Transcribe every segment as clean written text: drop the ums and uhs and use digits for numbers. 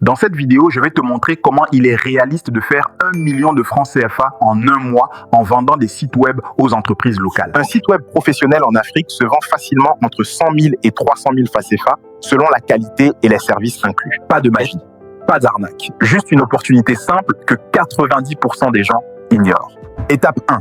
Dans cette vidéo, je vais te montrer comment il est réaliste de faire 1 million de francs CFA en un mois en vendant des sites web aux entreprises locales. Un site web professionnel en Afrique se vend facilement entre 100 000 et 300 000 francs CFA selon la qualité et les services inclus. Pas de magie, pas d'arnaque, juste une opportunité simple que 90% des gens ignorent. Étape 1.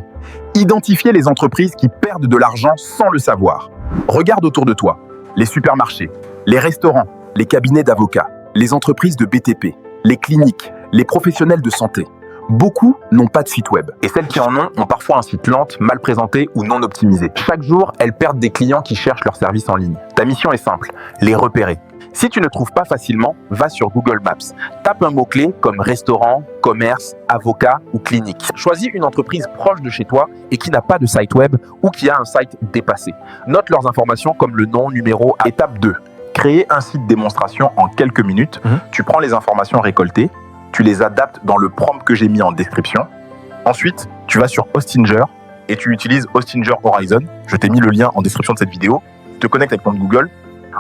Identifier les entreprises qui perdent de l'argent sans le savoir. Regarde autour de toi, les supermarchés, les restaurants, les cabinets d'avocats, les entreprises de BTP, les cliniques, les professionnels de santé. Beaucoup n'ont pas de site web. Et celles qui en ont parfois un site lent, mal présenté ou non optimisé. Chaque jour, elles perdent des clients qui cherchent leurs services en ligne. Ta mission est simple, les repérer. Si tu ne trouves pas facilement, va sur Google Maps. Tape un mot-clé comme restaurant, commerce, avocat ou clinique. Choisis une entreprise proche de chez toi et qui n'a pas de site web ou qui a un site dépassé. Note leurs informations comme le nom, numéro. Étape 2. Créer un site démonstration en quelques minutes. Tu prends les informations récoltées, tu les adaptes dans le prompt que j'ai mis en description. Ensuite, tu vas sur Hostinger et tu utilises Hostinger Horizon. Je t'ai mis le lien en description de cette vidéo. Tu te connectes avec ton Google.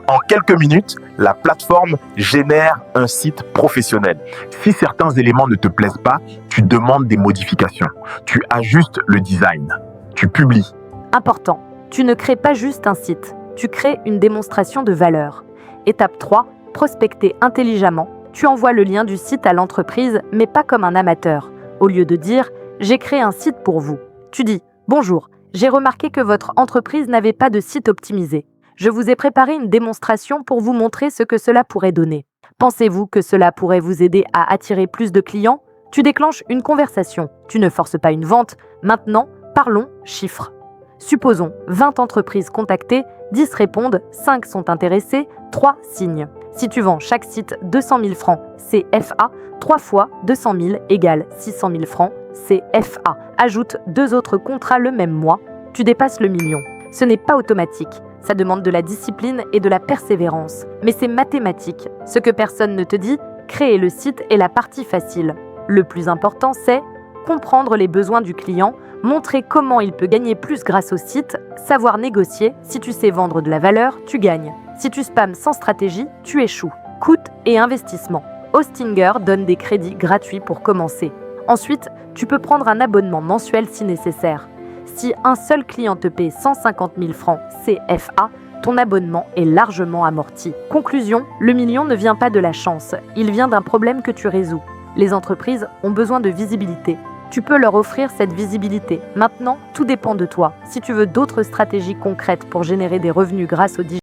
En quelques minutes, la plateforme génère un site professionnel. Si certains éléments ne te plaisent pas, tu demandes des modifications. Tu ajustes le design. Tu publies. Important, tu ne crées pas juste un site, tu crées une démonstration de valeur. Étape 3, prospecter intelligemment. Tu envoies le lien du site à l'entreprise, mais pas comme un amateur. Au lieu de dire « j'ai créé un site pour vous », tu dis « bonjour, j'ai remarqué que votre entreprise n'avait pas de site optimisé. Je vous ai préparé une démonstration pour vous montrer ce que cela pourrait donner. Pensez-vous que cela pourrait vous aider à attirer plus de clients ?» Tu déclenches une conversation. Tu ne forces pas une vente. Maintenant, parlons chiffres. Supposons 20 entreprises contactées, 10 répondent, 5 sont intéressées, 3 signent. Si tu vends chaque site 200 000 francs CFA, 3 fois 200 000 égale 600 000 francs CFA. Ajoute 2 autres contrats le même mois, tu dépasses le million. Ce n'est pas automatique. Ça demande de la discipline et de la persévérance. Mais c'est mathématique. Ce que personne ne te dit, créer le site est la partie facile. Le plus important, c'est comprendre les besoins du client, montrer comment il peut gagner plus grâce au site, savoir négocier. Si tu sais vendre de la valeur, tu gagnes. Si tu spammes sans stratégie, tu échoues. Coût et investissement. Hostinger donne des crédits gratuits pour commencer. Ensuite, tu peux prendre un abonnement mensuel si nécessaire. Si un seul client te paie 150 000 francs CFA, ton abonnement est largement amorti. Conclusion, le million ne vient pas de la chance, il vient d'un problème que tu résous. Les entreprises ont besoin de visibilité. Tu peux leur offrir cette visibilité. Maintenant, tout dépend de toi. Si tu veux d'autres stratégies concrètes pour générer des revenus grâce au digital,